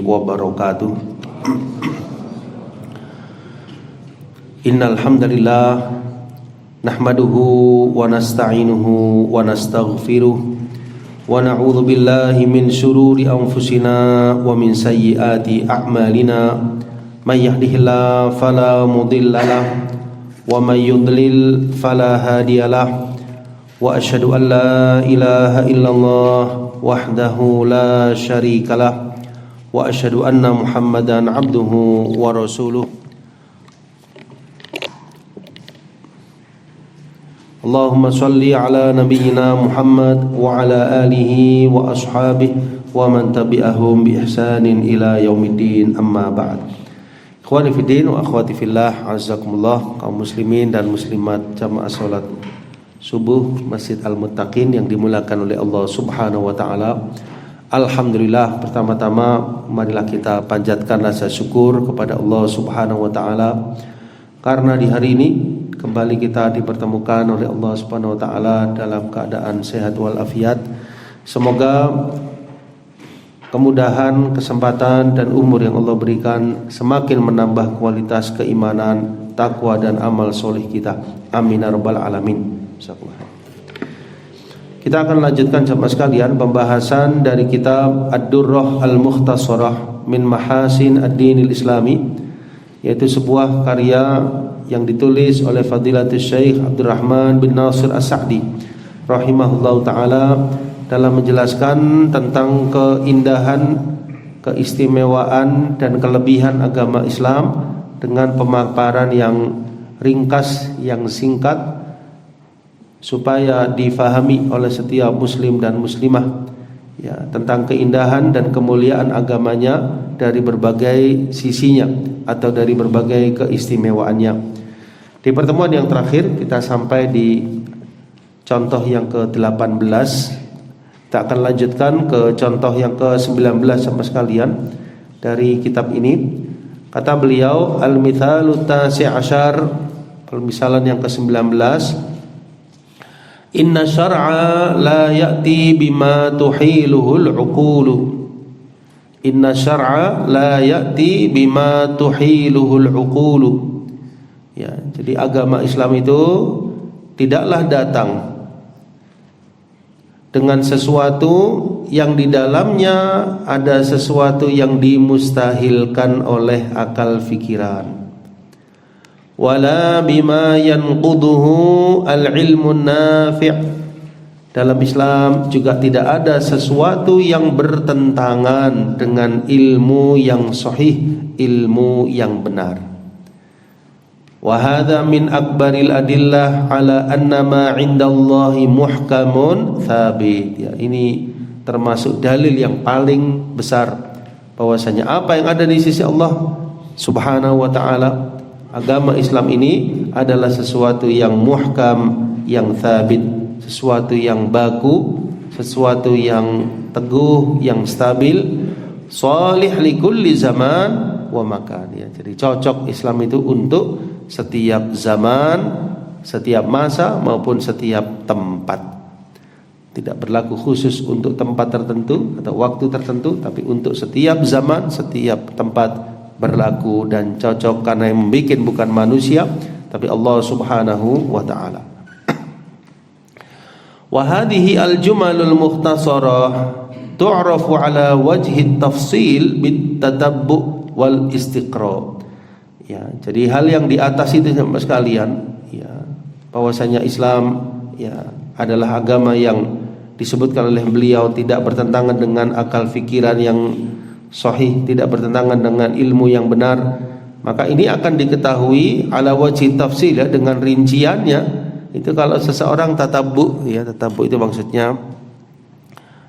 wabarakatuh. Innal hamdalillah nahmaduhu wa nasta'inuhu wa nastaghfiruh wa na'udzu billahi min shururi anfusina wa min sayyiati a'malina. May yahdihillahu fala mudhillalah wa may yudlil fala hadiyalah. Wa asyhadu an la ilaha illallah wahdahu la syarikalah wa asyhadu anna Muhammadan abduhu wa rasuluh. Allahumma shalli ala nabiyyina Muhammad wa ala alihi wa ashabihi wa man tabi'ahum bi ihsanin ila yaumiddin, amma ba'd. Ikhwani fiddin wa akhwati fillah, azakumullah, kaum muslimin dan muslimat jamaah salat subuh Masjid Al-Muttaqin yang dimuliakan oleh Allah Subhanahu wa taala. Alhamdulillah, pertama-tama marilah kita panjatkan rasa syukur kepada Allah Subhanahu wa taala karena di hari ini kembali kita dipertemukan oleh Allah Subhanahu wa taala dalam keadaan sehat walafiat. Semoga kemudahan, kesempatan dan umur yang Allah berikan semakin menambah kualitas keimanan, takwa dan amal soleh kita. Amin ya rabbal alamin. Kita akan lanjutkan jemaah sekalian pembahasan dari kitab Ad-Durrah Al-Mukhtasarah min Mahasin Ad-Dinil Islami, yaitu sebuah karya yang ditulis oleh Fadilatul Syekh Abdurrahman bin Nasir As-Sa'di rahimahullahu taala dalam menjelaskan tentang keindahan, keistimewaan dan kelebihan agama Islam dengan pemaparan yang ringkas, yang singkat, supaya difahami oleh setiap muslim dan muslimah ya, tentang keindahan dan kemuliaan agamanya dari berbagai sisinya atau dari berbagai keistimewaannya. Di pertemuan yang terakhir kita sampai di contoh yang ke-18. Kita akan lanjutkan ke contoh yang ke-19 sama sekalian dari kitab ini. Kata beliau, al-mithalu tasi' asyar, permisalan yang ke-19, inna syar'a la ya'ti bima tuhiluhul uqulu. Inna syar'a la ya'ti bima tuhiluhul uqulu. Ya, jadi agama Islam itu tidaklah datang dengan sesuatu yang di dalamnya ada sesuatu yang dimustahilkan oleh akal fikiran. Wala bima yanquduhu al-ilmun nafi'. Dalam Islam juga tidak ada sesuatu yang bertentangan dengan ilmu yang sahih, ilmu yang benar. Wa hadza min akbaril adillah ala anna ma 'indallahi muhkamun thabit. Ya, ini termasuk dalil yang paling besar bahwasanya apa yang ada di sisi Allah Subhanahu wa taala, agama Islam ini adalah sesuatu yang muhkam, yang thabit, sesuatu yang baku, sesuatu yang teguh, yang stabil, shalih li kulli zaman wa makan. Ya, jadi cocok Islam itu untuk setiap zaman, setiap masa maupun setiap tempat. Tidak berlaku khusus untuk tempat tertentu atau waktu tertentu, tapi untuk setiap zaman, setiap tempat berlaku dan cocok, karena yang membuat bukan manusia tapi Allah Subhanahu wa taala. Wa hadhihi al-jumalul mukhtasarah tu'rafu ala wajhi tafsil bit tatabbu wal istiqra. Ya, jadi hal yang di atas itu sama sekalian, ya, bahwasanya Islam ya adalah agama yang disebutkan oleh beliau tidak bertentangan dengan akal fikiran yang sahih, tidak bertentangan dengan ilmu yang benar. Maka ini akan diketahui ala wajhi tafsil, ya, dengan rinciannya. Itu kalau seseorang tatabbu, ya, tatabbu itu maksudnya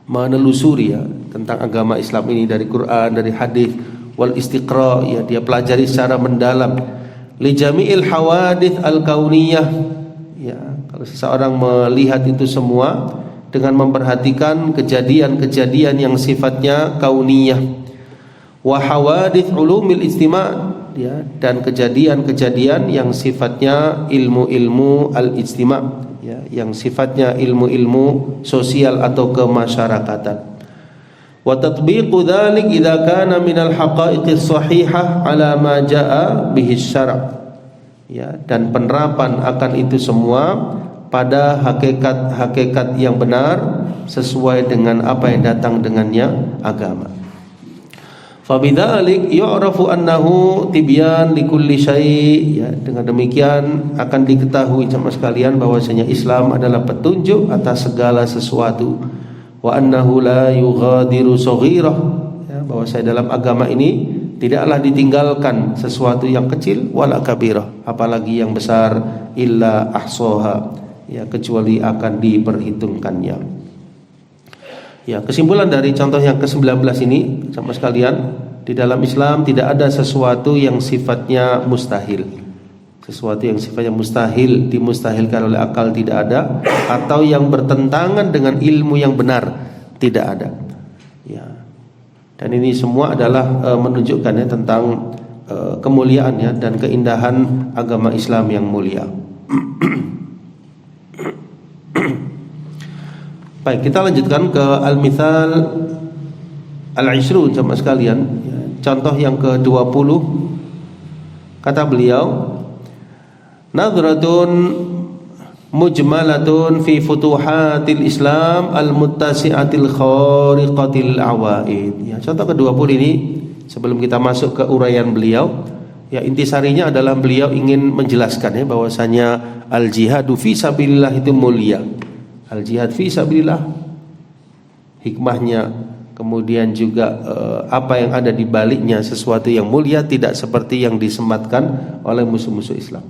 menelusuri, ya, tentang agama Islam ini dari Quran, dari hadis, wal istiqra, ya, dia pelajari secara mendalam li jami'il hawadits al-kauniyah. Ya, kalau seseorang melihat itu semua dengan memperhatikan kejadian-kejadian yang sifatnya kauniyah, wa hawadits ulumil ijtima', ya, dan kejadian-kejadian yang sifatnya ilmu-ilmu al-ijtima', ya, yang sifatnya ilmu-ilmu sosial atau kemasyarakatan. Wa tatbiqu dzalik idza kana minal haqa'iqis shahihah ala ma jaa bihi syara'. Ya, dan penerapan akan itu semua pada hakikat-hakikat yang benar sesuai dengan apa yang datang dengannya agama. Fabidzalik yu'rafu annahu tibyan likulli syai'. Ya, dengan demikian akan diketahui sama sekalian bahwasanya Islam adalah petunjuk atas segala sesuatu. Wa annahu la yughadiru saghirah. Ya, bahwasanya dalam agama ini tidaklah ditinggalkan sesuatu yang kecil wala kabirah, apalagi yang besar, illa ahsaha, ya, kecuali akan diperhitungkannya. Ya, kesimpulan dari contoh yang ke-19 ini sama sekalian, di dalam Islam tidak ada sesuatu yang sifatnya mustahil. Sesuatu yang sifatnya mustahil, dimustahilkan oleh akal, tidak ada, atau yang bertentangan dengan ilmu yang benar, tidak ada. Ya. Dan ini semua adalah menunjukkannya tentang kemuliaannya dan keindahan agama Islam yang mulia. Baik, kita lanjutkan ke al-mithal al-ishrun sama sekalian, ya, contoh yang ke-20. Kata beliau, nadhratun mujmalatun fi futuhatil Islam al-muttasi'atil khariqatil awaid. Ya, contoh ke-20 ini sebelum kita masuk ke uraian beliau, ya, intisarinya adalah beliau ingin menjelaskan ya bahwasanya al-jihadu fi sabilillah itu mulia. Al-jihad fi sabilillah, hikmahnya, kemudian juga apa yang ada di baliknya, sesuatu yang mulia, tidak seperti yang disematkan oleh musuh-musuh Islam.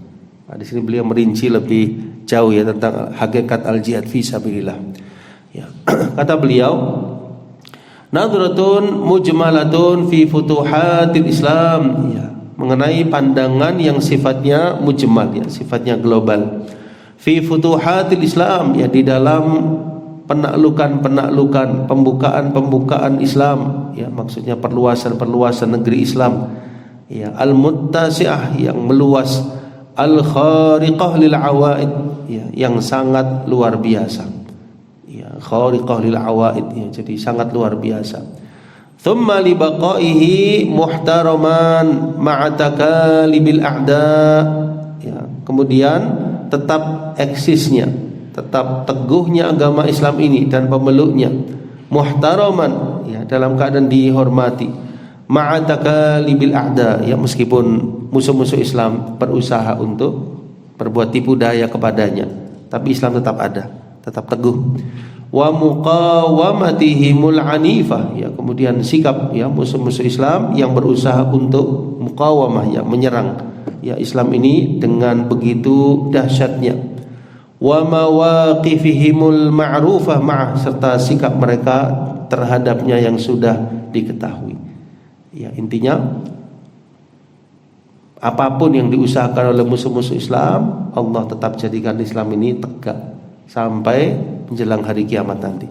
Nah, di sini beliau merinci lebih jauh ya tentang hakikat al-jihad fi sabilillah. Ya. Kata beliau, nadhratun mujmalatun fi futuhatil Islam, ya, mengenai pandangan yang sifatnya mujmal, ya, sifatnya global. Fi futuhatil Islam, ya, di dalam penaklukan, pembukaan Islam, ya, maksudnya perluasan negeri Islam, ya, al-muttasi'ah, yang meluas, al-khariqah lil awaid, ya, yang sangat luar biasa, ya, khariqah lil awaid, ya, jadi sangat luar biasa. Thumma li baqaihi muhtaraman ma'a takalibil a'da, ya, kemudian tetap eksisnya, tetap teguhnya agama Islam ini dan pemeluknya, muhtaraman, ya, dalam keadaan dihormati, ma'atakalibil a'da, ya, meskipun musuh-musuh Islam berusaha untuk berbuat tipu daya kepadanya, tapi Islam tetap ada, tetap teguh. Wa muqawamatihimul anifah, ya, kemudian sikap, ya, musuh-musuh Islam yang berusaha untuk muqawamah, ya, menyerang, ya, Islam ini dengan begitu dahsyatnya. Wa mawaqifihimul ma'rufah ma'ah, serta sikap mereka terhadapnya yang sudah diketahui. Ya, intinya apapun yang diusahakan oleh musuh-musuh Islam, Allah tetap jadikan Islam ini tegak sampai menjelang hari kiamat nanti.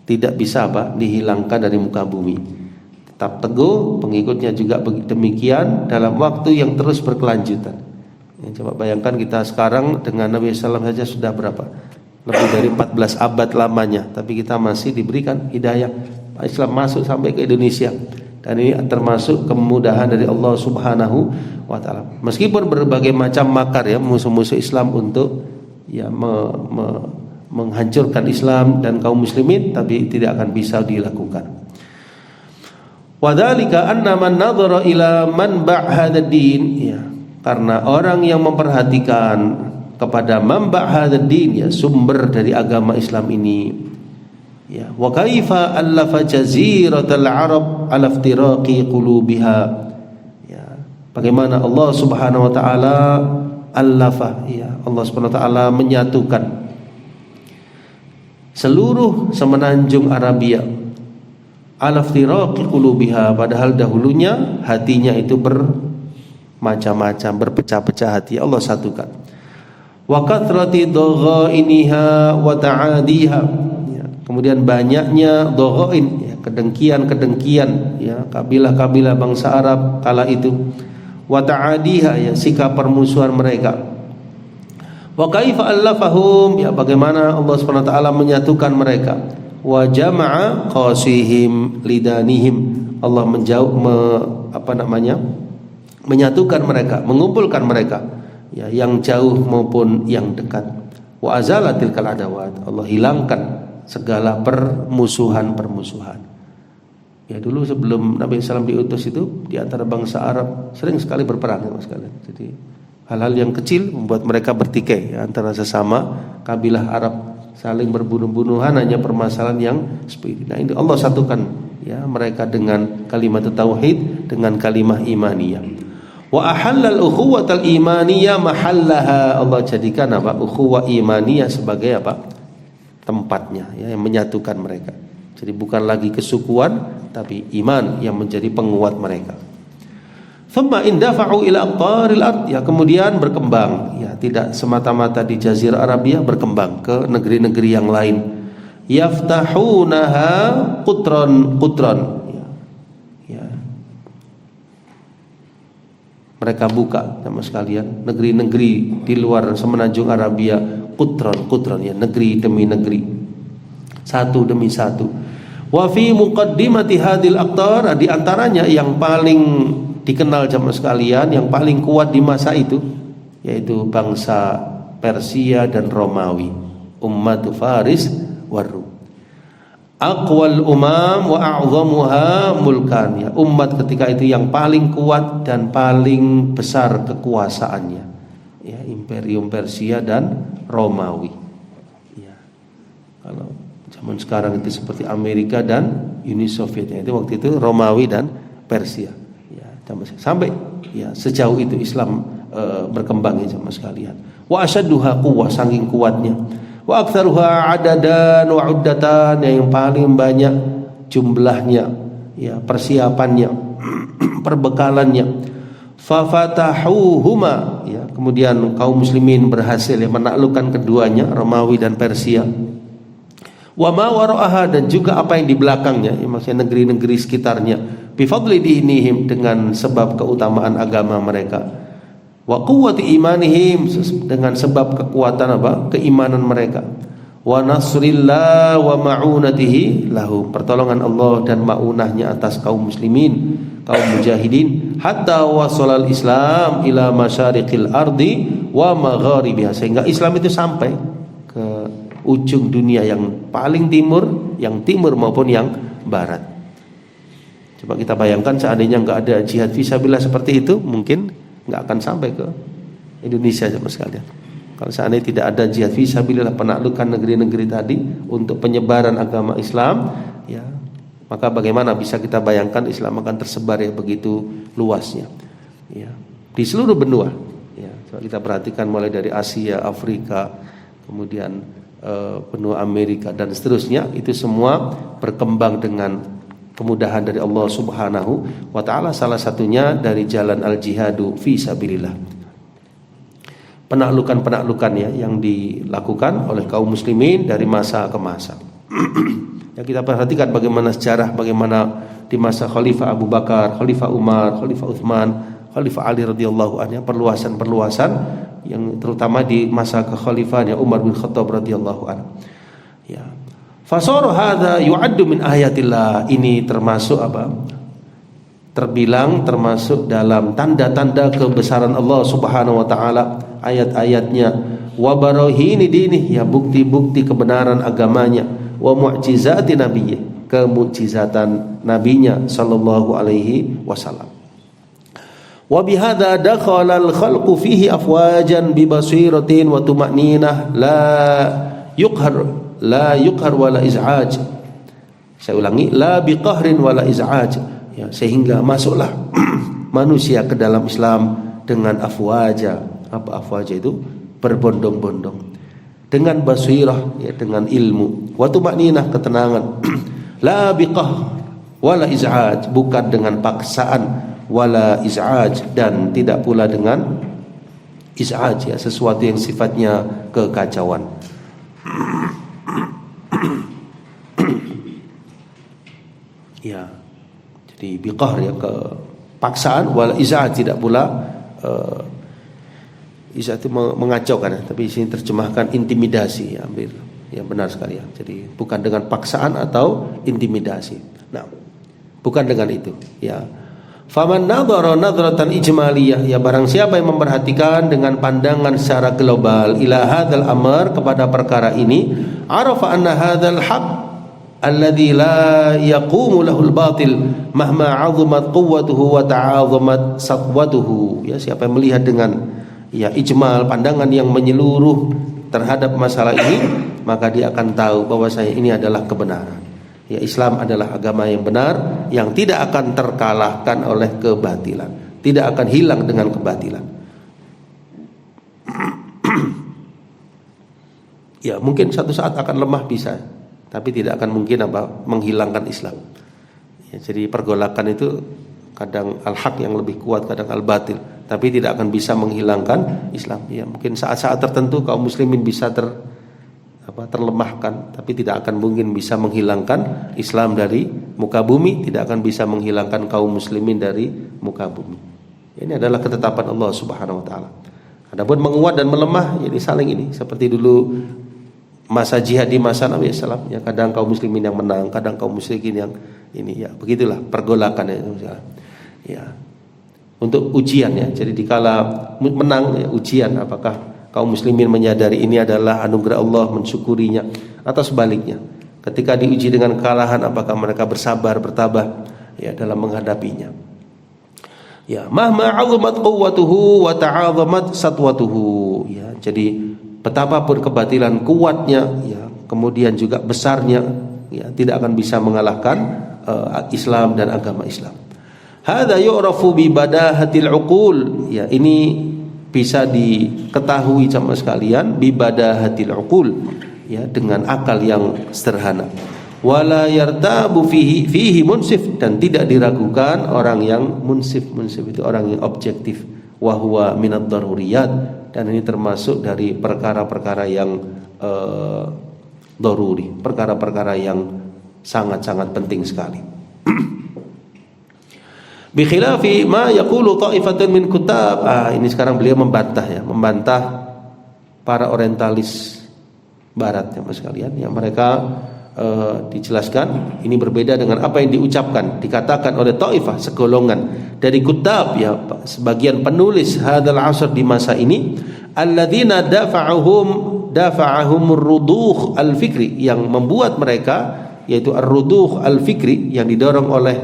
Tidak bisa dihilangkan dari muka bumi. Tetap teguh, pengikutnya juga demikian dalam waktu yang terus berkelanjutan. Ya, coba bayangkan kita sekarang dengan Nabi SAW saja sudah berapa? Lebih dari 14 abad lamanya, tapi kita masih diberikan hidayah. Islam masuk sampai ke Indonesia, dan ini termasuk kemudahan dari Allah Subhanahu wa Ta'ala. Meskipun berbagai macam makar, ya, musuh-musuh Islam untuk, ya, menghancurkan Islam dan kaum muslimin, tapi tidak akan bisa dilakukan. Wadzalika anna man nadhara ila manba' hadzal din, ya, karena orang yang memperhatikan kepada manba' hadzal din, ya, sumber dari agama Islam ini, ya, wa kaifa allafa jaziratal arab ala iftiraqi qulubiha, ya, bagaimana Allah Subhanahu wa taala allafa, ya, Allah Subhanahu wa taala menyatukan seluruh semenanjung Arabia, al-iftiraqi qulubiha, padahal dahulunya hatinya itu bermacam-macam, berpecah-pecah hati, Allah satukan. Wa kathrati daghainiha wa ta'adiha, ya, kemudian banyaknya daghain, ya, kedengkian, ya, kabilah-kabilah bangsa Arab kala itu, wa ta'adiha, ya, sikap permusuhan mereka. Wa kaifa allafahum, ya, bagaimana Allah Subhanahu wa taala menyatukan mereka. wa jama'a qasihim lidanihim. Allah menyatukan mereka, mengumpulkan mereka, ya, yang jauh maupun yang dekat. Wa azalatil kal adawat. Allah hilangkan segala permusuhan. Ya, dulu sebelum Nabi SAW diutus itu di antara bangsa Arab sering sekali berperang, ya, Mas kalian. Jadi hal-hal yang kecil membuat mereka bertikai, ya, antara sesama kabilah Arab, saling berbunuh-bunuhan hanya permasalahan yang seperti ini. Nah, ini Allah satukan, ya, mereka dengan kalimat tauhid, dengan kalimah imaniyah. Wa ahallal ukhuwatal imaniyah mahallaha. Allah jadikan apa? Ukhuwah imaniyah sebagai apa? Tempatnya, ya, yang menyatukan mereka. Jadi bukan lagi kesukuan, tapi iman yang menjadi penguat mereka. Thumma indafa'u ila aqtaril ard, ya, kemudian berkembang, ya, tidak semata-mata di Jazirah Arabia, berkembang ke negeri-negeri yang lain. Yaftahunaha qutran, ya. Mereka buka, sama sekalian, negeri-negeri di luar semenanjung Arabia, qutran, ya, negeri demi negeri, satu demi satu. Wa fi muqaddimati hadil aqtar, di antaranya yang paling dikenal jamaah sekalian, yang paling kuat di masa itu, yaitu bangsa Persia dan Romawi, ummatu Faris warum. Aqwal umam wa a'zamuha mulkan, ya, umat ketika itu yang paling kuat dan paling besar kekuasaannya, ya, Imperium Persia dan Romawi. Ya. Kalau zaman sekarang itu seperti Amerika dan Uni Soviet, itu waktu itu Romawi dan Persia, ya, sampai, ya, sejauh itu Islam berkembang, ya, sama sekalian. Wa asyadduha quwwah, saking kuatnya. Wa aktsaruha adadan wa uddatan, yang paling banyak jumlahnya, ya, persiapannya, perbekalannya. Fa fatahuhuma, ya, kemudian kaum muslimin berhasil, ya, menaklukkan keduanya, Romawi dan Persia. Wa ma wara'aha, dan juga apa yang di belakangnya, ya, maksudnya negeri-negeri sekitarnya, bi fadli dinihim, dengan sebab keutamaan agama mereka. Wa quwwati imanihim, dengan sebab kekuatan apa? Keimanan mereka. Wa nasrillah wa ma'unatihi lahum, pertolongan Allah dan ma'unahnya atas kaum muslimin, kaum mujahidin, hatta wasalal Islam ila masyariqil ardi wa magharibiha, sehingga Islam itu sampai ke ujung dunia yang paling timur, yang timur maupun yang barat. Coba kita bayangkan seandainya nggak ada jihad fisabilillah seperti itu, mungkin nggak akan sampai ke Indonesia sama sekalian. Kalau seandainya tidak ada jihad fisabilillah, penaklukan negeri-negeri tadi untuk penyebaran agama Islam, ya, maka bagaimana bisa kita bayangkan Islam akan tersebar, ya, begitu luasnya, ya, di seluruh benua, ya. Coba kita perhatikan mulai dari Asia, Afrika, kemudian benua Amerika dan seterusnya, itu semua berkembang dengan kemudahan dari Allah Subhanahu wa taala, salah satunya dari jalan al-jihadu fi sabilillah. Penaklukan-penaklukan, ya, yang dilakukan oleh kaum muslimin dari masa ke masa. Ya, kita perhatikan bagaimana sejarah, bagaimana di masa Khalifah Abu Bakar, Khalifah Umar, Khalifah Utsman, Khalifah Ali radhiyallahu anhu, perluasan-perluasan yang terutama di masa kekhalifahannya Umar bin Khattab radhiyallahu anhu. Ya. Fasara hadza yu'addu min ayatillah, ini termasuk apa? Terbilang termasuk dalam tanda-tanda kebesaran Allah Subhanahu wa taala, ayat-ayatnya, wa barahini dinih, ya, bukti-bukti kebenaran agamanya, wa mu'jizati nabiyyi, kemukjizatan nabinya sallallahu alaihi wasallam. Wa bihadza dakhala al-khalqu fihi afwajan bi basiratin wa tuma'ninah la yuqhar wala iz'aj. Saya ulangi, la biqahrin wala iz'aj, ya, sehingga masuklah manusia ke dalam Islam dengan afwaja. Apa afwaja itu? Berbondong-bondong, dengan basirah, ya, dengan ilmu, wa tuma'ninah, ketenangan, la biqahr wala iz'aj, bukan dengan paksaan, wala iz'aj, dan tidak pula dengan iz'aj, ya, sesuatu yang sifatnya kekacauan. Ya, jadi biqahr, ya, kepaksaan, wala iz'aj, tidak pula iz'aj itu mengacaukan, ya, tapi sini terjemahkan intimidasi, ya, ambil Ya, benar sekali ya. Jadi bukan dengan paksaan atau intimidasi. Nah, bukan dengan itu. Ya. Faman nadhara nadratan ijmaliyah, ya barang siapa yang memperhatikan dengan pandangan secara global ila hadzal amr, kepada perkara ini, arafa anna hadzal haqq alladzi la yaqumu lahul batil mahma 'azumat quwwatuhu wa ta'azamat satwatuhu. Ya, siapa yang melihat dengan ya ijmal, pandangan yang menyeluruh terhadap masalah ini, maka dia akan tahu bahwasanya ini adalah kebenaran. Ya, Islam adalah agama yang benar, yang tidak akan terkalahkan oleh kebatilan, tidak akan hilang dengan kebatilan. Ya, mungkin satu saat akan lemah bisa, tapi tidak akan mungkin menghilangkan Islam. Ya, jadi pergolakan itu kadang al-haq yang lebih kuat, kadang al-batil, tapi tidak akan bisa menghilangkan Islam. Ya, mungkin saat-saat tertentu kaum muslimin bisa terlemahkan, tapi tidak akan mungkin bisa menghilangkan Islam dari muka bumi, tidak akan bisa menghilangkan kaum muslimin dari muka bumi. Ini adalah ketetapan Allah Subhanahu wa taala. Adapun menguat dan melemah, jadi saling ini. Seperti dulu masa jihad di masa Nabi sallallahu alaihi wasallam, ya kadang kaum muslimin yang menang, kadang kaum musyrikin yang ini, ya begitulah pergolakan ya. Ya. Untuk ujian ya. Jadi dikala menang ya, ujian apakah kaum muslimin menyadari ini adalah anugerah Allah, mensyukurinya, atau sebaliknya, ketika diuji dengan kekalahan, apakah mereka bersabar, bertabah ya dalam menghadapinya. Ya, mahma 'azumat quwwatuhu wa ta'azamat satwatuhu. Ya, jadi betapapun kebatilan kuatnya, ya, kemudian juga besarnya, ya, tidak akan bisa mengalahkan Islam dan agama Islam. Hadza yu'rafu bi badahatil uqul. Ya, ini bisa diketahui sama sekalian bibadahatil uqul, ya, dengan akal yang sederhana. Wala yartabu fihi munsif, dan tidak diragukan orang yang munsif itu orang yang objektif. Wa huwa minad daruriyat, dan ini termasuk dari perkara-perkara yang daruri, perkara-perkara yang sangat-sangat penting sekali. Bi khilafi ma yaqulu ta'ifatun min kutab. Ini sekarang beliau membantah para orientalis barat ya Mas sekalian, yang mereka dijelaskan ini berbeda dengan apa yang diucapkan, dikatakan oleh ta'ifah, segolongan dari kutab, ya sebagian penulis hadzal asr di masa ini, alladzina dafa'ahum ar-rudukh al-fikri, yang membuat mereka, yaitu ar-rudukh al-fikri, yang didorong oleh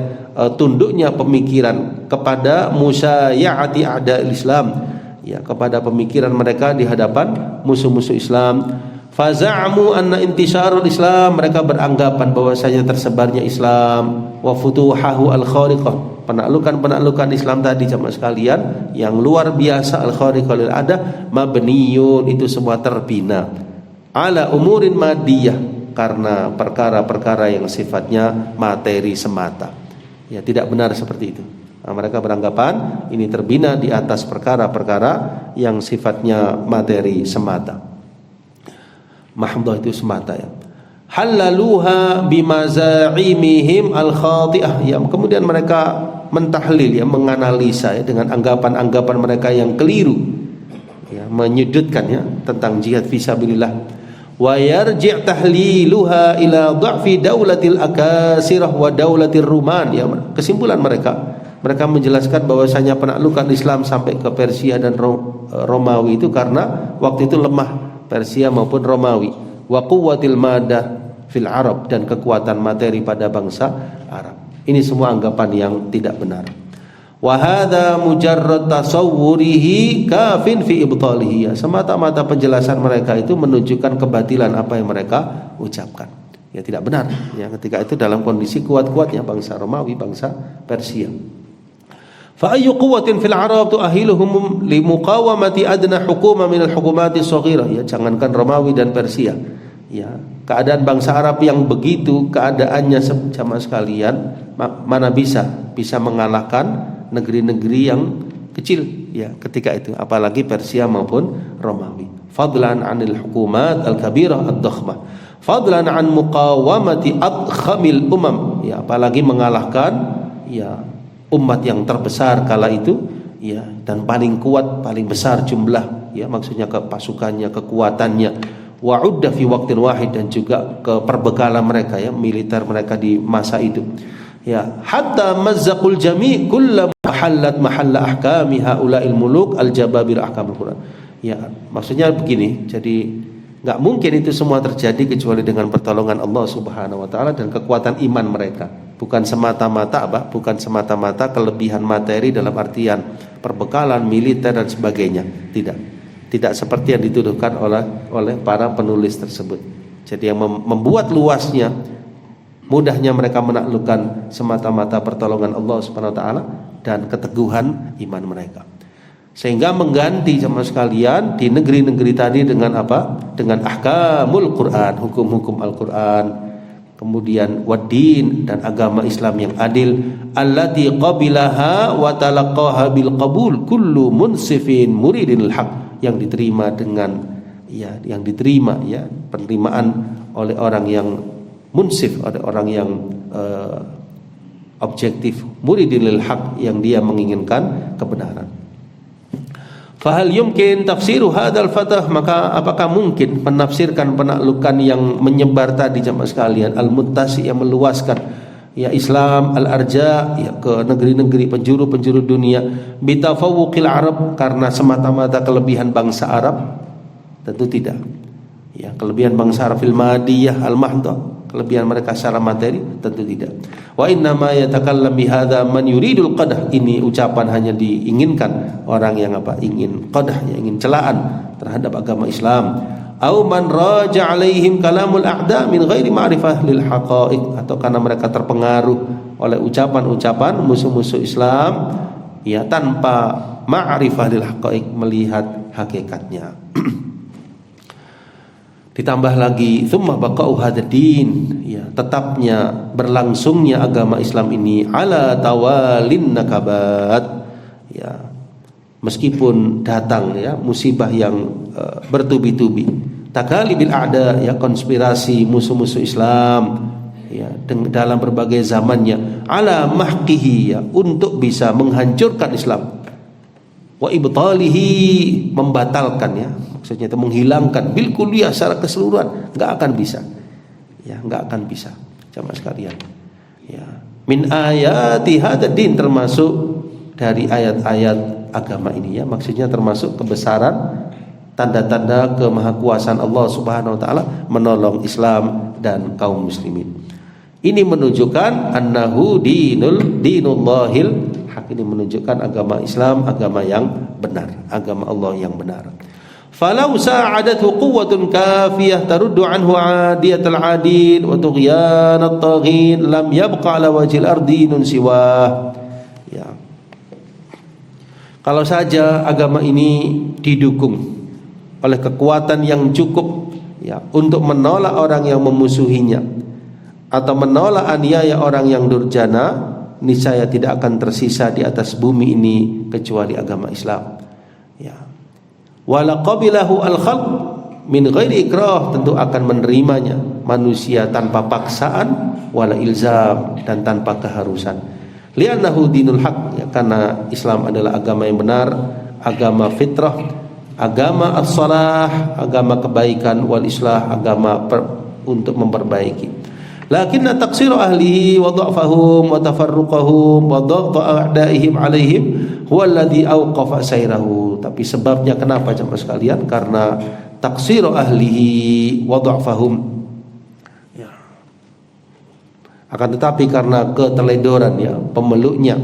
tunduknya pemikiran kepada musayya'ati a'da'il Islam, ya, kepada pemikiran mereka di hadapan musuh-musuh Islam. Faza'amu anna intisarul Islam, mereka beranggapan bahwasanya tersebarnya Islam, wa futuhahu al-khariqah, penaklukan Islam tadi jamaah sekalian yang luar biasa, al-khariqah lil ada, mabniyun, itu semua terbina ala umurin madiyah, karena perkara-perkara yang sifatnya materi semata. Ya, tidak benar seperti itu. Nah, mereka beranggapan ini terbina di atas perkara-perkara yang sifatnya materi semata. Mahdhah itu semata ya. Halaluha bimaza'imihim al-khati'ah, ya, kemudian mereka mentahlil, ya, menganalisa, ya, dengan anggapan-anggapan mereka yang keliru, ya, menyudutkan, ya, tentang jihad fisabilillah. Wa yarji' tahliluha ila dha'fi daulatil akasirah wa daulatir ruman, ya, kesimpulan mereka menjelaskan bahwasanya penaklukan Islam sampai ke Persia dan Romawi itu karena waktu itu lemah Persia maupun Romawi, wa quwwatil madah fil Arab, dan kekuatan materi pada bangsa Arab. Ini semua anggapan yang tidak benar. Wa hadza mujarrad tasawwurihi kafin fi ibtalihi, semata-mata penjelasan mereka itu menunjukkan kebatilan apa yang mereka ucapkan. Ya, tidak benar, ya, ketika itu dalam kondisi kuat-kuatnya bangsa Romawi, bangsa Persia. Fa ayyu quwwatin fil Arab tu'ahiluhum li muqawamati adna hukuma min al-hukumati shaghirah, ya, jangankan Romawi dan Persia, ya, keadaan bangsa Arab yang begitu keadaannya sama sekalian, mana bisa mengalahkan negeri-negeri yang kecil, ya, ketika itu, apalagi Persia maupun Romawi. Fadlan 'anil hukumat al-kabirah ad-dakhmah, fadlan 'an muqawamati adkhamil umam, ya, apalagi mengalahkan, ya, umat yang terbesar kala itu, ya, dan paling kuat, paling besar jumlah, ya, maksudnya pasukannya, kekuatannya. wa udda fi waqtin wahid, dan juga ke perbekalan mereka ya, militer mereka di masa itu ya, hatta mazzaqul jami' kullam mahalla ahkami haula'il muluk al-jababir ahkamul Quran. Ya, maksudnya begini, jadi nggak mungkin itu semua terjadi kecuali dengan pertolongan Allah Subhanahu wa taala dan kekuatan iman mereka. Bukan semata-mata kelebihan materi dalam artian perbekalan militer dan sebagainya. Tidak seperti yang dituduhkan oleh para penulis tersebut. Jadi yang membuat luasnya, mudahnya mereka menaklukkan semata-mata pertolongan Allah Subhanahu wa taala dan keteguhan iman mereka. Sehingga mengganti sama sekalian di negeri-negeri tadi dengan apa? Dengan ahkamul Quran, hukum-hukum Al-Quran, kemudian waddin, dan agama Islam yang adil, allati qabilaha wa talaqaha bil qabul kullu munsifin muridil haq, yang diterima dengan penerimaan oleh orang yang munsif, oleh orang yang objektif, muridil haq, yang dia menginginkan kebenaran. Fahal yumkin tafsiru hadzal fatah, maka apakah mungkin menafsirkan penaklukan yang menyebar tadi jamaah sekalian, al-muttasi, yang meluaskan ya Islam, al-arja ya ke negeri-negeri penjuru dunia, bitafawuqil Arab, karena semata-mata kelebihan bangsa Arab? Tentu tidak. Ya, kelebihan bangsa Arab fil madiyah al-mahdha, kelebihan mereka secara materi? Tentu tidak. Wa inna ma yatakallam bihadza man yuridul qadah, ini ucapan hanya diinginkan orang yang ingin qadah, yang ingin celaan terhadap agama Islam. Au man raja alaihim kalamul a'da min ghairi ma'rifah lil haqa'iq, atau karena mereka terpengaruh oleh ucapan-ucapan musuh-musuh Islam ya, tanpa ma'rifah lil haqa'iq, melihat hakikatnya. Ditambah lagi tsumma baqa'u hadzal din, ya, tetapnya berlangsungnya agama Islam ini ala tawalin nakabat, ya, meskipun datang ya musibah yang bertubi-tubi, takalibil a'da, ya, konspirasi musuh-musuh Islam ya dalam berbagai zamannya, ala mahqihi, ya, untuk bisa menghancurkan Islam, wa ibtalihi, membatalkan, ya, maksudnya itu menghilangkan bil kulliyah secara keseluruhan, enggak akan bisa. Ya, enggak akan bisa. Jamaah sekalian. Ya, min ayati hadzal din, termasuk dari ayat-ayat agama ini, ya, maksudnya termasuk kebesaran, tanda-tanda kemahakuasaan Allah Subhanahu wa taala menolong Islam dan kaum muslimin. Ini menunjukkan annahu dinullahil haq, ini menunjukkan agama Islam agama yang benar, agama Allah yang benar. Falau sa'adathu quwwatun kafiyah taruddu anhu 'adiyatal 'adin wa tughyanat taghin lam yabqa 'ala wajhil ardi nun siwah. Ya. Kalau saja agama ini didukung oleh kekuatan yang cukup, ya, untuk menolak orang yang memusuhinya atau menolak aniaya orang yang durjana, niscaya tidak akan tersisa di atas bumi ini kecuali agama Islam. Ya. Wala qabilahu al-khalq min ghairi ikrah, tentu akan menerimanya manusia tanpa paksaan, wala ilzam, dan tanpa keharusan. Li'annahu dinul haq, ya, karena Islam adalah agama yang benar, agama fitrah, agama as-salah, agama kebaikan, wal islah, agama untuk memperbaiki. Lakinna taqsiru ahlihi wa dha'fahum wa tafarruqahum wa dha'fa a'daihim alaihim huwa alladhi awqafa sayrahu. Tapi sebabnya kenapa jemaah sekalian? Karena taqsiru ahlihi wa dha'fahum, ya. Akan tetapi karena keteledoran, ya, pemeluknya,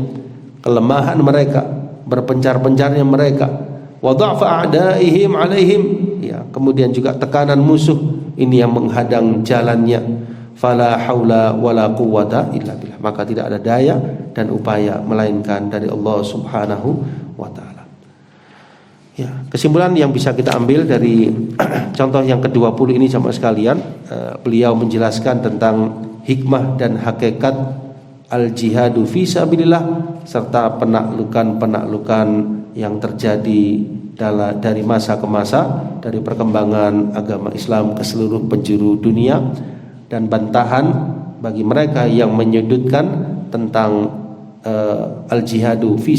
kelemahan mereka, berpencar-pencarnya mereka, wa dha'fa a'daihim alaihim, ya, kemudian juga tekanan musuh ini yang menghadang jalannya, fala haula wala quwwata illa billah, maka tidak ada daya dan upaya melainkan dari Allah Subhanahu wa taala. Ya, kesimpulan yang bisa kita ambil dari contoh yang ke-20 ini sama sekalian, beliau menjelaskan tentang hikmah dan hakikat al-jihadu fi sabilillah, serta penaklukan yang terjadi dari masa ke masa, dari perkembangan agama Islam ke seluruh penjuru dunia, dan bantahan bagi mereka yang menyudutkan tentang al-jihadu fi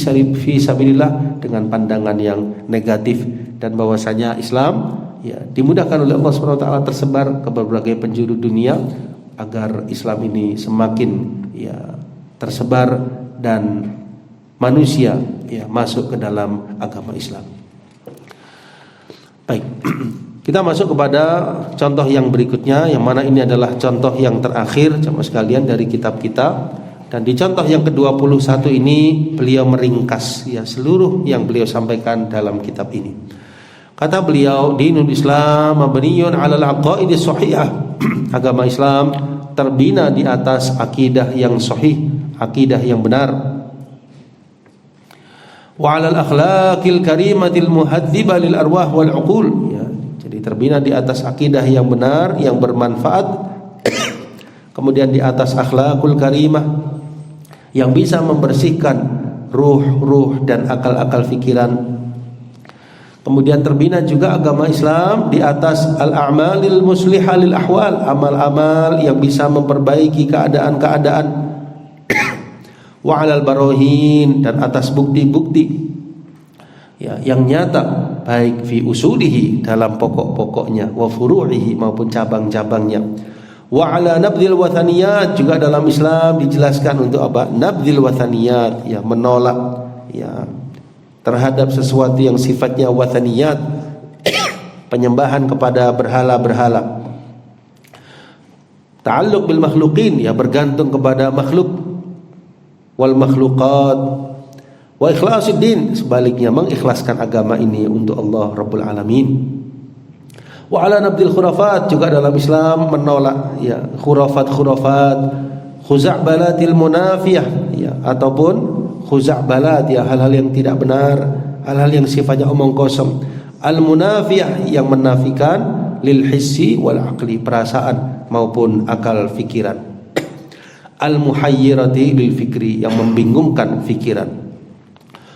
sabilillah dengan pandangan yang negatif, dan bahwasanya Islam ya dimudahkan oleh Allah Subhanahu wa taala tersebar ke berbagai penjuru dunia agar Islam ini semakin ya tersebar dan manusia ya masuk ke dalam agama Islam. Baik. Kita masuk kepada contoh yang berikutnya, yang mana ini adalah contoh yang terakhir jemaah sekalian dari kitab kita. Dan di contoh yang ke-21 ini beliau meringkas ya seluruh yang beliau sampaikan dalam kitab ini. Kata beliau, dinul Islam mabniyun 'alal aqaidis shahihah. Agama Islam terbina di atas akidah yang sahih, akidah yang benar. Wa 'alal akhlaqil karimatil muhadzibah lil arwah wal 'uqul. Ya, jadi terbina di atas akidah yang benar, yang bermanfaat. Kemudian di atas akhlakul karimah yang bisa membersihkan ruh dan akal-akal fikiran. Kemudian terbina juga agama Islam di atas al-a'malil muslihah lil ahwal, amal-amal yang bisa memperbaiki keadaan-keadaan. Wa 'alal barahin, dan atas bukti-bukti ya yang nyata, baik fi usulihi, dalam pokok-pokoknya, wa furu'ihi, maupun cabang-cabangnya. Wa 'ala nabdhil wathaniyat, juga dalam Islam dijelaskan untuk apa? Nabdhil wathaniyat, ya menolak ya terhadap sesuatu yang sifatnya wathaniyat, penyembahan kepada berhala-berhala. Ta'alluq bil makhluqin, ya bergantung kepada makhluk. Wal makhluqat. Wa ikhlasid din, sebaliknya mengikhlaskan agama ini untuk Allah Rabbul Alamin. Wa 'ala nabdil khurafat, juga dalam Islam menolak ya khurafat-khurafat, khuza'balatil munafiyah ya, ataupun khuza'balat ya hal-hal yang tidak benar, hal-hal yang sifatnya omong kosong. Al-munafiyah, yang menafikan lil hissi wal aqli, perasaan maupun akal fikiran. Al-muhayyirati lil fikri, yang membingungkan fikiran.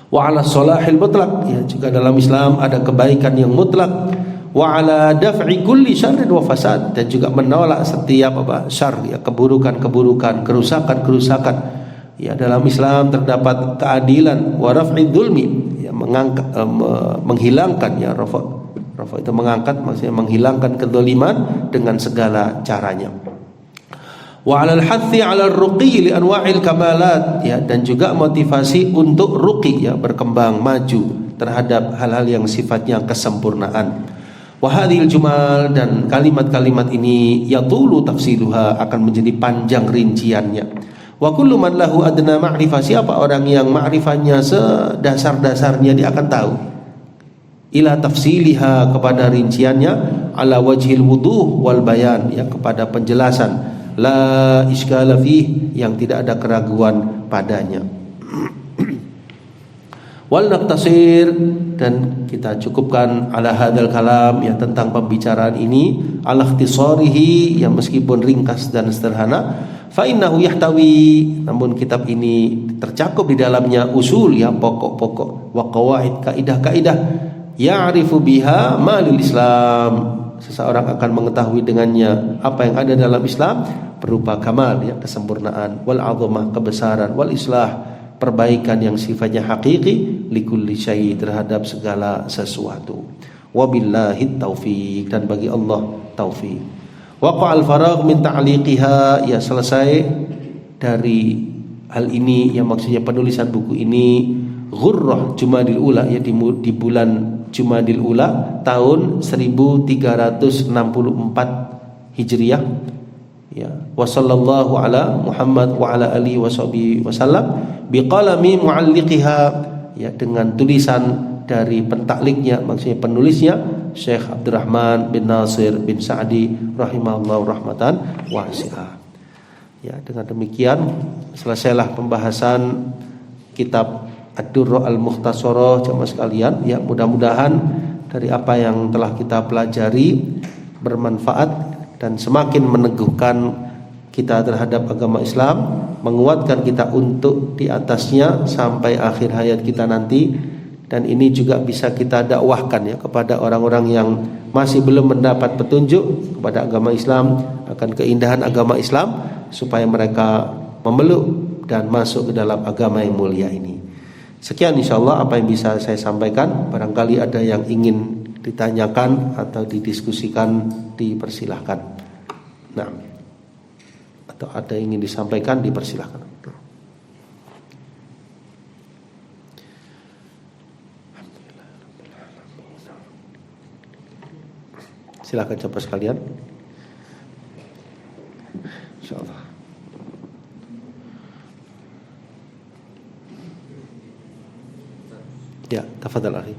Wa 'ala salahil mutlaq, ya juga dalam Islam ada kebaikan yang mutlak. Wa 'ala daf'i kulli syarrin wa fasad, dan juga menolak setiap syarr ya, keburukan-keburukan, kerusakan-kerusakan. Ya, dalam Islam terdapat keadilan, wa raf'id dzulmi, ya mengangkat menghilangkan ya rafa itu mengangkat, maksudnya menghilangkan kezaliman dengan segala caranya. Wa 'alal hathi 'alal ruqi li anwa'il kamalat, ya dan juga motivasi untuk ruqi ya berkembang maju terhadap hal-hal yang sifatnya kesempurnaan. Wa hadhil jumal, dan kalimat-kalimat ini yatulu tafsiluha, akan menjadi panjang rinciannya. Wa kullu man lahu adna ma'rifah, siapa orang yang ma'rifahnya sedasar-dasarnya dia akan tahu. Ila tafsiliha, kepada rinciannya. Ala wajhil wuduh wal bayan, ya kepada penjelasan. La iskala fih, yang tidak ada keraguan padanya. Wal naqtasir, dan kita cukupkan ala hadzal kalam, ya tentang pembicaraan ini, ala ikhtisarihi, yang meskipun ringkas dan sederhana. Fa innahu yahtawi, namun kitab ini tercakup di dalamnya usul, ya pokok-pokok, wa qawaid, kaidah-kaidah, ya'rifu biha ma lil Islam, seseorang akan mengetahui dengannya apa yang ada dalam Islam berupa kamal ya kesempurnaan, wal azamah kebesaran, wal islah perbaikan yang sifatnya hakiki, likulli syai terhadap segala sesuatu. Wabillahi taufiq, dan bagi Allah taufik. Waqa'al faragh min ta'liqiha, ya selesai dari hal ini, yang maksudnya penulisan buku ini Ghurrah Jumadil Ula, ya di bulan Jumadil Ula tahun 1364 Hijriah. Ya, wa sallallahu ala Muhammad wa ala alihi washabihi wasallam biqalami mualliqiha, ya dengan tulisan dari pentakliknya, maksudnya penulisnya Syekh Abdurrahman bin Nasir bin Sa'di rahimahullah rahmatan wasi'ah. Ya, dengan demikian selesailah pembahasan kitab Ad-Durrah Al-Mukhtasarah jemaah sekalian. Ya, mudah-mudahan dari apa yang telah kita pelajari bermanfaat dan semakin meneguhkan kita terhadap agama Islam, menguatkan kita untuk di atasnya sampai akhir hayat kita nanti. Dan ini juga bisa kita dakwahkan ya kepada orang-orang yang masih belum mendapat petunjuk kepada agama Islam, akan keindahan agama Islam, supaya mereka memeluk dan masuk ke dalam agama yang mulia ini. Sekian insyaallah apa yang bisa saya sampaikan. Barangkali ada yang ingin ditanyakan atau didiskusikan dipersilahkan. Nah, atau ada yang ingin disampaikan dipersilahkan. Silakan coba sekalian. Insyaallah. Ya, tafadhal akhi.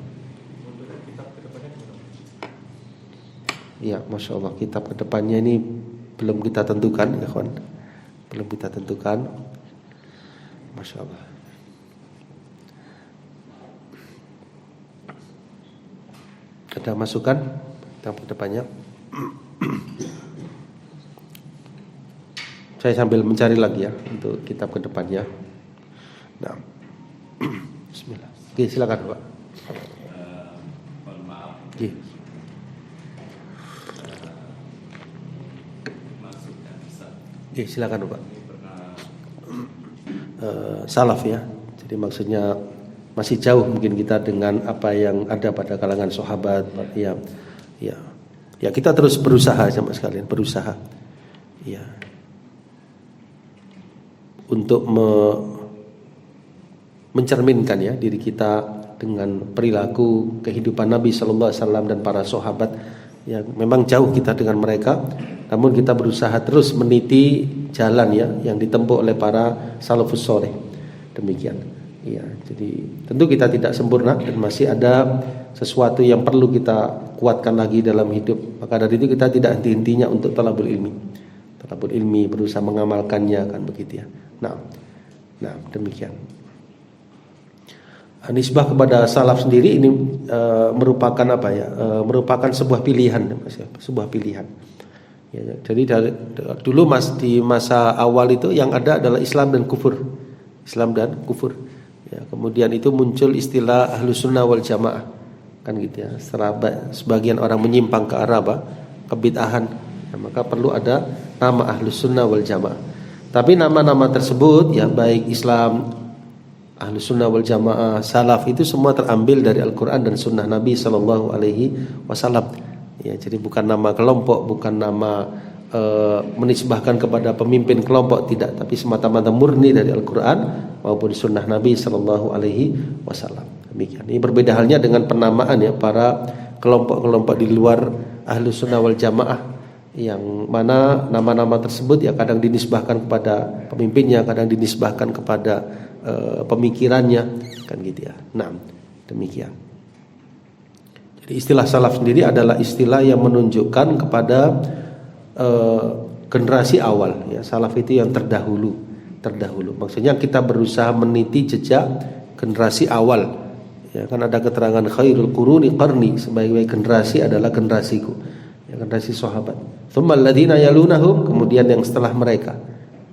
Ya, Masya Allah, kitab kedepannya ini belum kita tentukan, ya kawan. Belum kita tentukan. Masya Allah. Ada masukan kitab kedepannya? Saya sambil mencari lagi ya untuk kitab kedepannya. Nah, Bismillah. Oke, silakan Pak. Mohon maaf. Oke. Maksud dan Ustaz. Oke, silakan Pak. Ini pernah Salaf ya. Jadi maksudnya masih jauh mungkin kita dengan apa yang ada pada kalangan sahabat. Ya, ya, ya kita terus berusaha sama sekalian, berusaha. Ya. Untuk mencerminkan ya diri kita dengan perilaku kehidupan Nabi Sallallahu Alaihi Wasallam dan para sahabat. Ya, memang jauh kita dengan mereka, namun kita berusaha terus meniti jalan ya yang ditempuh oleh para salafus saleh. Demikian. Ya, jadi tentu kita tidak sempurna dan masih ada sesuatu yang perlu kita kuatkan lagi dalam hidup. Maka dari itu kita tidak henti-hentinya untuk talabul ilmi. Talabul ilmi, berusaha mengamalkannya, kan begitu ya. Nah, demikian. Nisbah kepada salaf sendiri ini merupakan apa ya? Merupakan sebuah pilihan, sebuah pilihan. Ya, jadi dulu di masa awal itu yang ada adalah Islam dan kufur, Islam dan kufur. Ya, kemudian itu muncul istilah Ahlus Sunnah wal Jamaah, kan gitu ya. Sebagian orang menyimpang ke arah apa? Kebid'ahan. Ya, maka perlu ada nama Ahlus Sunnah wal Jamaah. Tapi nama-nama tersebut ya baik Islam, Ahlus Sunnah wal Jamaah, Salaf itu semua terambil dari Al-Quran dan Sunnah Nabi Sallallahu Alaihi Wasallam. Ya, jadi bukan nama kelompok, bukan nama menisbahkan kepada pemimpin kelompok, tidak, tapi semata-mata murni dari Al-Quran maupun Sunnah Nabi Sallallahu Alaihi Wasallam. Demikian. Ini berbeda halnya dengan penamaan ya para kelompok-kelompok di luar Ahlus Sunnah wal Jamaah, yang mana nama-nama tersebut ya kadang dinisbahkan kepada pemimpinnya, kadang dinisbahkan kepada pemikirannya, kan gitu ya. Nah, demikian. Jadi istilah salaf sendiri adalah istilah yang menunjukkan kepada generasi awal ya. Salaf itu yang terdahulu. Maksudnya kita berusaha meniti jejak generasi awal. Ya, kan ada keterangan khairul quruni qarni, sebaik-baik generasi adalah generasiku. Ya, generasi sahabat. Tsummal ladzina yalunahum, kemudian yang setelah mereka.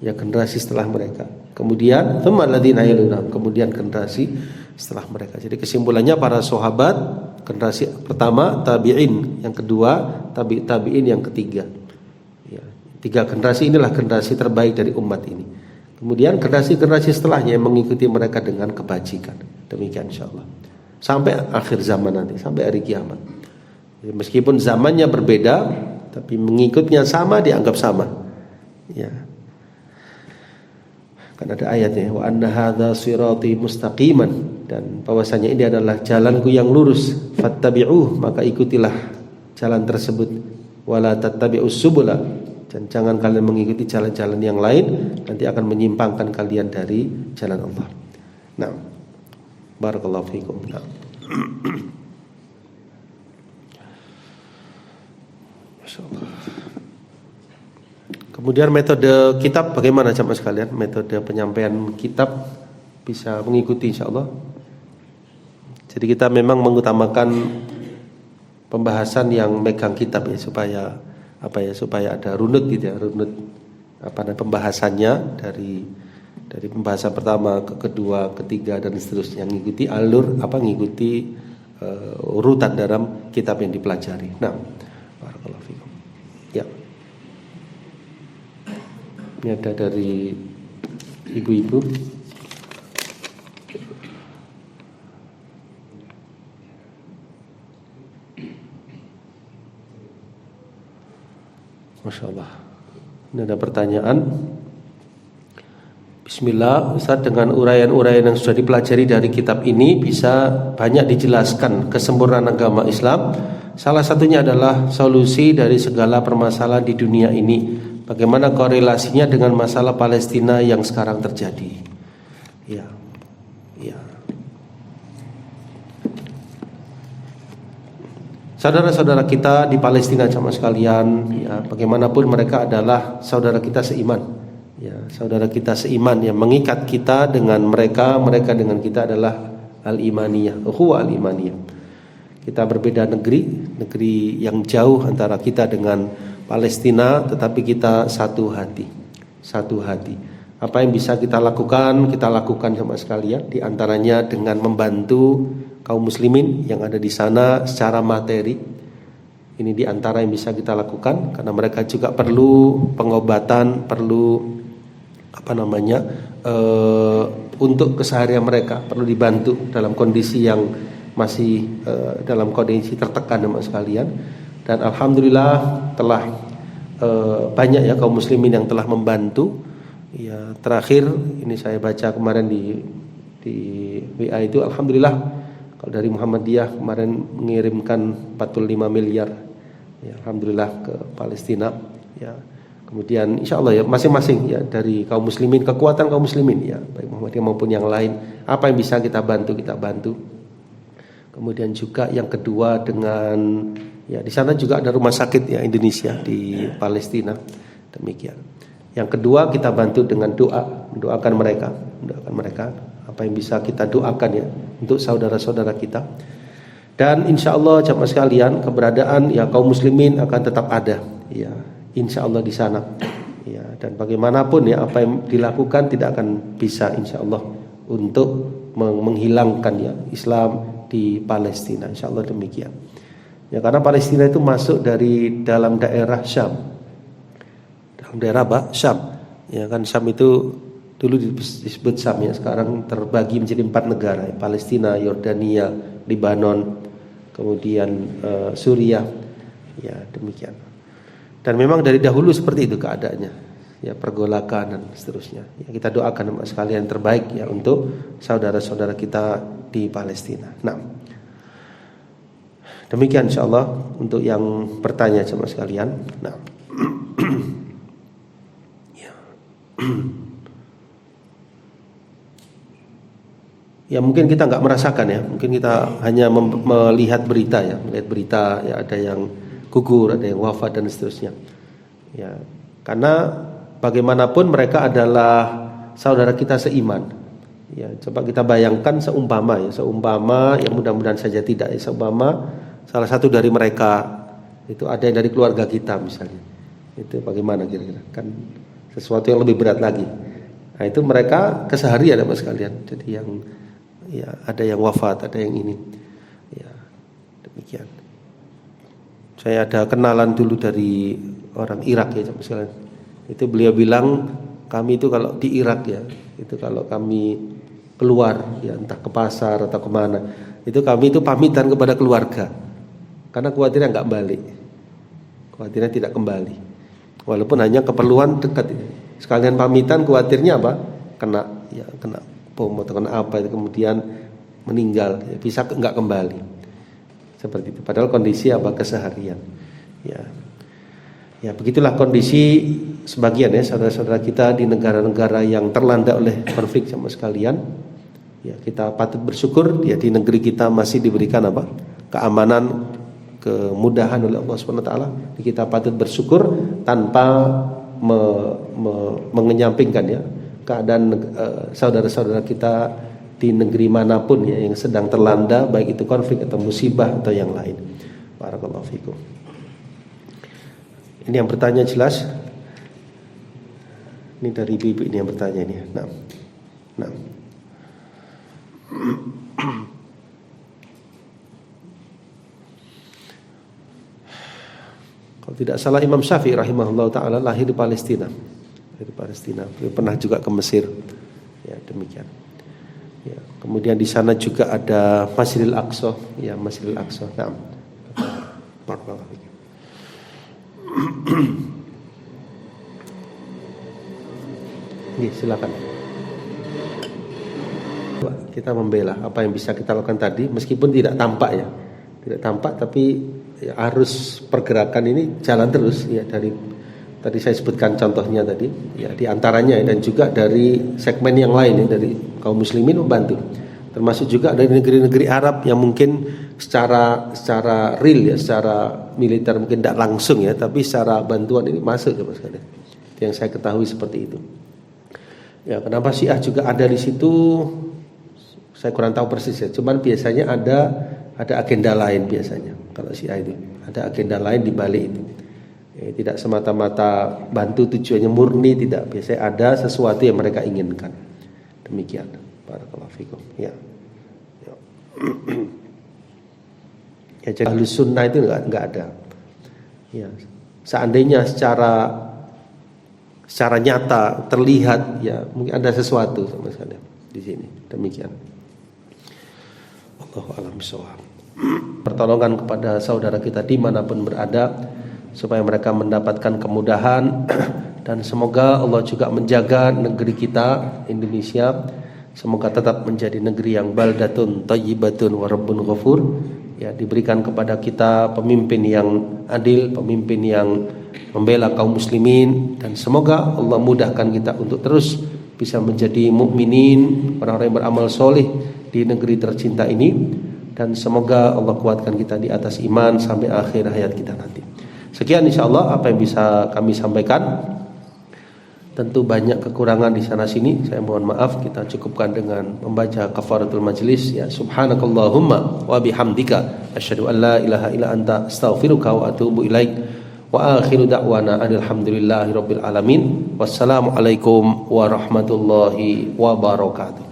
Ya, generasi setelah mereka. Kemudian tsummal ladzina yalunahum, kemudian generasi setelah mereka. Jadi kesimpulannya para sahabat generasi pertama, tabi'in yang kedua, tabi'in yang ketiga. Ya, 3 generasi inilah generasi terbaik dari umat ini. Kemudian generasi-generasi setelahnya yang mengikuti mereka dengan kebajikan. Demikian insyaallah. Sampai akhir zaman nanti, sampai hari kiamat. Jadi, meskipun zamannya berbeda, tapi mengikutnya sama, dianggap sama. Ya. Kan ada ayatnya, wa anna hadza sirati mustaqiman, dan bahwasanya ini adalah jalanku yang lurus, fattabi'uh, maka ikutilah jalan tersebut, wala tattabi'us subula, dan jangan kalian mengikuti jalan-jalan yang lain, nanti akan menyimpangkan kalian dari jalan Allah. Nah, barakallahu fikum. Nah. Masyaallah. Kemudian metode kitab bagaimana jamaah sekalian? Metode penyampaian kitab bisa mengikuti insyaallah. Jadi kita memang mengutamakan pembahasan yang megang kitab ya, supaya ada runut gitu ya, runut pembahasannya dari pembahasan pertama ke kedua, ketiga dan seterusnya, ngikuti alur ngikuti urutan dalam kitab yang dipelajari. Nah, barakallahu fikum. Ya. Ini ada dari ibu-ibu. Masya Allah. Ini ada pertanyaan. Bismillah, Ustaz, dengan uraian-uraian yang sudah dipelajari dari kitab ini bisa banyak dijelaskan kesempurnaan agama Islam. Salah satunya adalah solusi dari segala permasalahan di dunia ini. Bagaimana korelasinya dengan masalah Palestina yang sekarang terjadi? Ya. Saudara-saudara kita di Palestina sama sekalian, ya, bagaimanapun mereka adalah saudara kita seiman. Ya, saudara kita seiman yang mengikat kita dengan mereka dengan kita adalah al-imaniyah, ukhuwah al-imaniyah. Kita berbeda negeri yang jauh antara kita dengan Palestina, tetapi kita satu hati. Apa yang bisa kita lakukan sama sekalian, di antaranya dengan membantu kaum muslimin yang ada di sana secara materi. Ini di antara yang bisa kita lakukan karena mereka juga perlu pengobatan, perlu untuk keseharian mereka, perlu dibantu dalam kondisi yang masih dalam kondisi tertekan sama sekalian. Dan alhamdulillah telah banyak ya kaum muslimin yang telah membantu. Ya, terakhir ini saya baca kemarin di WA itu, alhamdulillah kalau dari Muhammadiyah kemarin mengirimkan 45 miliar ya, alhamdulillah ke Palestina ya. Kemudian insya Allah ya masing-masing ya dari kaum muslimin, kekuatan kaum muslimin ya, baik Muhammadiyah maupun yang lain, apa yang bisa kita bantu. Kemudian juga yang kedua dengan ya di sana juga ada rumah sakit ya Indonesia di Palestina, demikian. Yang kedua kita bantu dengan mendoakan mereka apa yang bisa kita doakan ya untuk saudara-saudara kita. Dan insya Allah jamaah sekalian, keberadaan ya kaum muslimin akan tetap ada ya, insya Allah di sana ya. Dan bagaimanapun ya apa yang dilakukan tidak akan bisa insya Allah untuk menghilangkan ya Islam di Palestina, insya Allah demikian ya. Karena Palestina itu masuk dari dalam daerah Syam, Syam ya kan. Syam itu dulu disebut Syam ya, sekarang terbagi menjadi 4 negara ya, Palestina, Yordania, Libanon, kemudian Suriah ya, demikian. Dan memang dari dahulu seperti itu keadaannya ya, pergolakan dan seterusnya ya. Kita doakan sekalian yang terbaik ya untuk saudara-saudara kita di Palestina. Nah, demikian insyaallah untuk yang bertanya sama sekalian. Nah, ya mungkin kita nggak merasakan ya, mungkin kita hanya melihat berita ya, ada yang gugur, ada yang wafat dan seterusnya ya. Karena bagaimanapun mereka adalah saudara kita seiman ya. Coba kita bayangkan seumpama ya mudah-mudahan saja tidak ya, seumpama salah satu dari mereka itu ada yang dari keluarga kita misalnya, itu bagaimana kira-kira, kan sesuatu yang lebih berat lagi. Nah itu mereka keseharian sama sekalian. Jadi yang ya ada yang wafat, ada yang ini ya, demikian. Saya ada kenalan dulu dari orang Irak ya sama sekalian. Itu beliau bilang, kami itu kalau di Irak ya, itu kalau kami keluar ya entah ke pasar atau kemana, itu kami itu pamitan kepada keluarga karena khawatirnya nggak balik, khawatirnya tidak kembali. Walaupun hanya keperluan dekat, sekalian pamitan, khawatirnya apa? Kena bom atau kena apa itu kemudian meninggal, ya, bisa nggak kembali. Seperti itu. Padahal kondisi apa keseharian. Ya begitulah kondisi sebagian ya saudara-saudara kita di negara-negara yang terlanda oleh konflik sama sekalian. Ya kita patut bersyukur ya di negeri kita masih diberikan apa? Keamanan, kemudahan oleh Allah SWT. Kita patut bersyukur tanpa mengenyampingkan ya keadaan saudara-saudara kita di negeri manapun ya yang sedang terlanda, baik itu konflik atau musibah atau yang lain. Barakallahu fikum. Ini yang bertanya jelas. Ini dari ibu ini yang bertanya ini. Nah. Kalau tidak salah Imam Syafi'i rahimahullah taala lahir di Palestina. Beliau pernah juga ke Mesir. Ya, demikian. Ya, kemudian di sana juga ada Masjidil Aqsa, ya Masjidil Aqsa. Nah. Silakan. Kita membela apa yang bisa kita lakukan tadi, meskipun tidak tampak ya, tidak tampak, tapi ya, arus pergerakan ini jalan terus ya, dari tadi saya sebutkan contohnya tadi ya, diantaranya dan juga dari segmen yang lain ya, dari kaum muslimin membantu, termasuk juga dari negeri-negeri Arab yang mungkin secara real ya, secara militer mungkin tidak langsung ya, tapi secara bantuan ini masuk ya Mas Kade. Yang saya ketahui seperti itu. Ya, kenapa Syiah juga ada di situ? Saya kurang tahu persis ya. Cuman biasanya ada agenda lain biasanya. Kalau Syiah itu ada agenda lain di balik itu. Ya, tidak semata-mata bantu tujuannya murni, tidak. Biasanya ada sesuatu yang mereka inginkan. Demikian. Barakallahu fikum. Ya. Ya, jadi Ahlus Sunnah itu enggak ada. Ya. Seandainya secara nyata terlihat ya, mungkin ada sesuatu sama sekali di sini. Demikian. Allahu a'lam bishawab. Pertolongan kepada saudara kita dimanapun berada, supaya mereka mendapatkan kemudahan, dan semoga Allah juga menjaga negeri kita Indonesia, semoga tetap menjadi negeri yang baldatun thayyibatun wa rabbun ghafur. Ya, diberikan kepada kita pemimpin yang adil, pemimpin yang membela kaum muslimin, dan semoga Allah mudahkan kita untuk terus bisa menjadi mukminin, orang-orang yang beramal soleh di negeri tercinta ini, dan semoga Allah kuatkan kita di atas iman sampai akhir hayat kita nanti. Sekian insyaallah apa yang bisa kami sampaikan. Tentu banyak kekurangan di sana sini, saya mohon maaf. Kita cukupkan dengan membaca kafaratul majlis ya. Subhanakallahumma wa bihamdika asyhadu an la ilaha illa anta astaghfiruka wa atubu ilaik. Wa akhiru da'wana alhamdulillahi rabbil alamin. Wassalamualaikum warahmatullahi wabarakatuh.